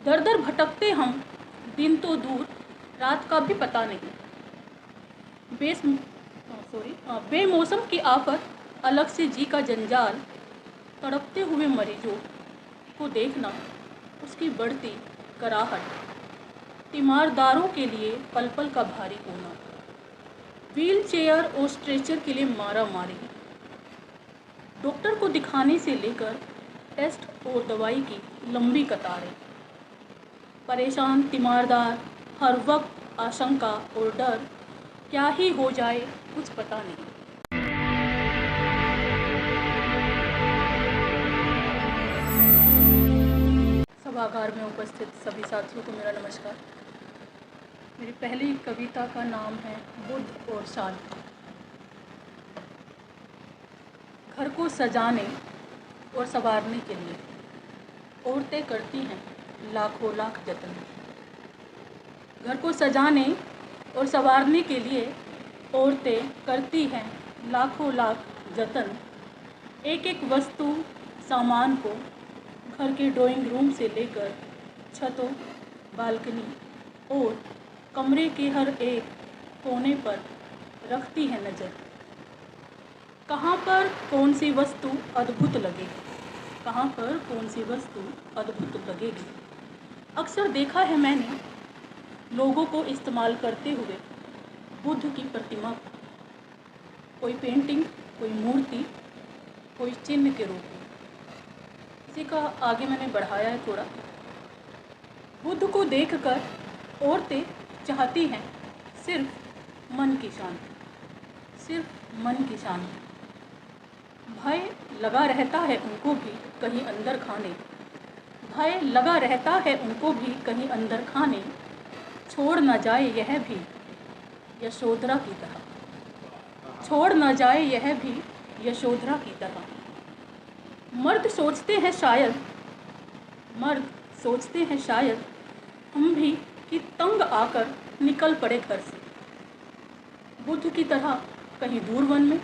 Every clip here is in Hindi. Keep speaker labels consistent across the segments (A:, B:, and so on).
A: दर दर भटकते हम, दिन तो दूर रात का भी पता नहीं। बेमौसम की आफत, अलग से जी का जंजाल, तड़पते हुए मरीजों को देखना, उसकी बढ़ती कराहट, तीमारदारों के लिए पल पल का भारी होना, व्हील चेयर और स्ट्रेचर के लिए मारा मारी, डॉक्टर को दिखाने से लेकर टेस्ट और दवाई की लंबी कतारें, परेशान तीमारदार, हर वक्त आशंका और डर, क्या ही हो जाए कुछ पता नहीं। सभागार में उपस्थित सभी साथियों को मेरा नमस्कार। मेरी पहली कविता का नाम है बुद्ध और शांति। घर को सजाने और संवारने के लिए औरतें करती हैं लाखों लाख जतन। घर को सजाने और संवारने के लिए औरतें करती हैं लाखों लाख जतन। एक एक वस्तु सामान को घर के ड्राइंग रूम से लेकर छतों, बालकनी और कमरे के हर एक कोने पर रखती है नज़र। कहाँ पर कौन सी वस्तु अद्भुत लगेगी, कहाँ पर कौन सी वस्तु अद्भुत लगेगी। अक्सर देखा है मैंने लोगों को इस्तेमाल करते हुए बुद्ध की प्रतिमा को, कोई पेंटिंग, कोई मूर्ति, कोई चिन्ह के रूप में। इसी का आगे मैंने बढ़ाया है थोड़ा। बुद्ध को देखकर औरतें चाहती हैं सिर्फ मन की शांति, सिर्फ मन की शांति। भय लगा रहता है उनको भी कहीं अंदर खाने, भय लगा रहता है उनको भी कहीं अंदर खाने, छोड़ न जाए यह भी यशोधरा की तरह, छोड़ न जाए यह भी यशोधरा की तरह। मर्द सोचते हैं शायद, मर्द सोचते हैं शायद हम भी कि तंग आकर निकल पड़े घर से, बुद्ध की तरह कहीं दूर वन में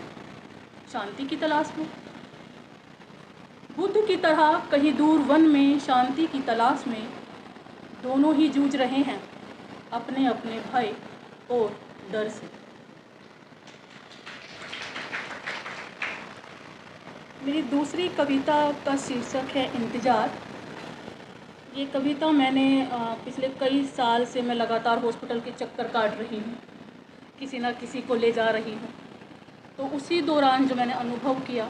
A: शांति की तलाश में, बुद्ध की तरह कहीं दूर वन में शांति की तलाश में। दोनों ही जूझ रहे हैं अपने अपने भय और डर से। मेरी दूसरी कविता का शीर्षक है इंतज़ार। ये कविता मैंने पिछले कई साल से मैं लगातार हॉस्पिटल के चक्कर काट रही हूँ, किसी ना किसी को ले जा रही हूँ। तो उसी दौरान जो मैंने अनुभव किया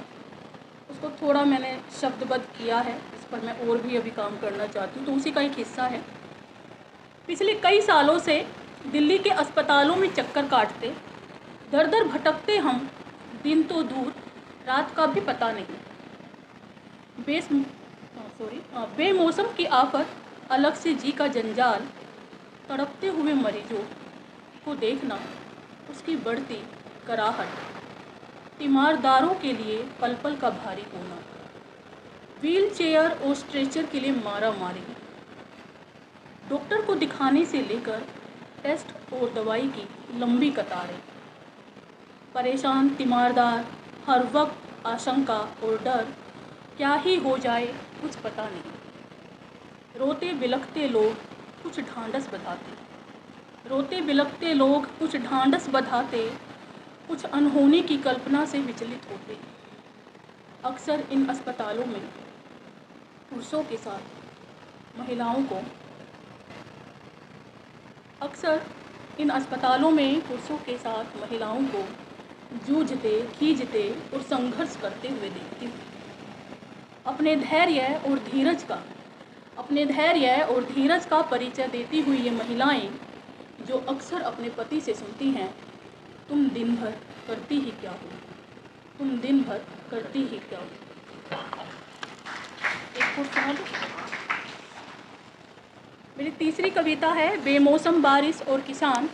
A: उसको थोड़ा मैंने शब्दबद्ध किया है। इस पर मैं और भी अभी काम करना चाहती हूँ, तो उसी का एक हिस्सा है। पिछले कई सालों से दिल्ली के अस्पतालों में चक्कर काटते, दर दर भटकते हम, दिन तो दूर रात का भी पता नहीं। बेमौसम की आफत, अलग से जी का जंजाल, तड़पते हुए मरीजों को देखना, उसकी बढ़ती कराहट, तीमारदारों के लिए पल पल का भारी होना, व्हील चेयर और स्ट्रेचर के लिए मारा मारी, डॉक्टर को दिखाने से लेकर टेस्ट और दवाई की लंबी कतारें, परेशान तीमारदार, हर वक्त आशंका और डर, क्या ही हो जाए कुछ पता नहीं। रोते बिलखते लोग कुछ ढांढस बधाते, रोते बिलखते लोग कुछ ढांढस बधाते, कुछ अनहोनी की कल्पना से विचलित होते। अक्सर इन अस्पतालों में पुरुषों के साथ महिलाओं को, अक्सर इन अस्पतालों में पुरुषों के साथ महिलाओं को जूझते, खींचते और संघर्ष करते हुए देखती हूँ। अपने धैर्य और धीरज का परिचय देती हुई ये महिलाएं, जो अक्सर अपने पति से सुनती हैं, तुम दिन भर करती ही क्या हो, तुम दिन भर करती ही क्या हो। एक और सुना दो। मेरी तीसरी कविता है बेमौसम बारिश और किसान।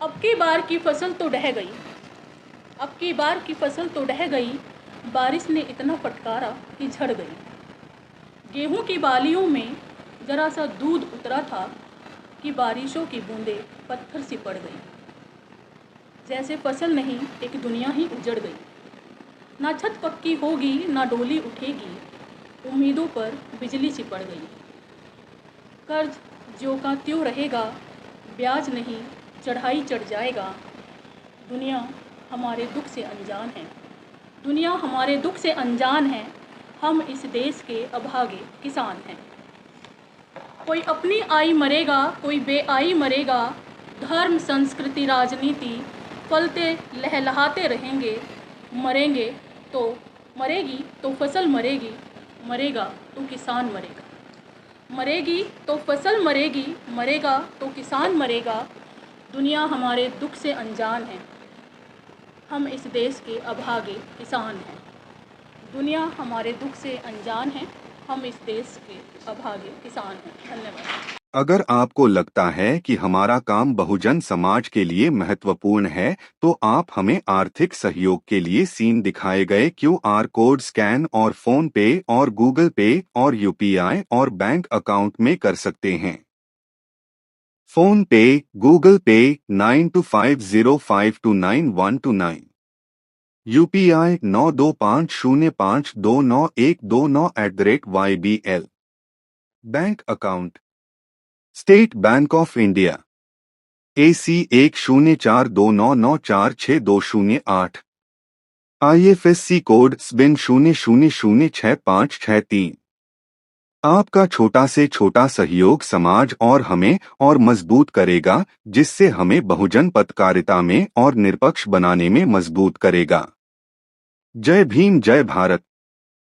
A: अब की बार की फसल तो ढह गई, अब की बार की फसल तो ढह गई, बारिश ने इतना फटकारा कि झड़ गई। गेहूं की बालियों में जरा सा दूध उतरा था कि बारिशों की बूंदें पत्थर सी पड़ गई। जैसे फसल नहीं, एक दुनिया ही उजड़ गई। ना छत पक्की होगी, ना डोली उठेगी, उम्मीदों पर बिजली सी पड़ गई। कर्ज ज्यों का त्यों रहेगा, ब्याज नहीं चढ़ाई चढ़ जाएगा। दुनिया हमारे दुख से अनजान है, दुनिया हमारे दुख से अनजान है, हम इस देश के अभागे किसान हैं। कोई अपनी आई मरेगा, कोई बेआई मरेगा, धर्म संस्कृति राजनीति फलते लहलहाते रहेंगे। मरेंगे तो मरेगी तो फसल मरेगी, मरेगा तो किसान मरेगा। मरेगी तो फसल मरेगी, मरेगा तो किसान मरेगा। दुनिया हमारे दुख से अनजान है, हम इस देश के अभागे किसान हैं। दुनिया हमारे दुख से अनजान है, हम इस देश के अभागे किसान हैं। धन्यवाद।
B: अगर आपको लगता है कि हमारा काम बहुजन समाज के लिए महत्वपूर्ण है, तो आप हमें आर्थिक सहयोग के लिए सीन दिखाए गए QR कोड स्कैन और फोन पे और गूगल पे और UPI और बैंक अकाउंट में कर सकते हैं। फोन पे, गूगल पे 9250529129, UPI 9250529129@YBL। Bank account state bank of India AC 104299462008, IFSC code SBIN 00065563। आपका छोटा से छोटा सहयोग समाज और हमें और मजबूत करेगा, जिससे हमें बहुजन पत्रकारिता में और निष्पक्ष बनाने में मजबूत करेगा। जय भीम, जय भारत।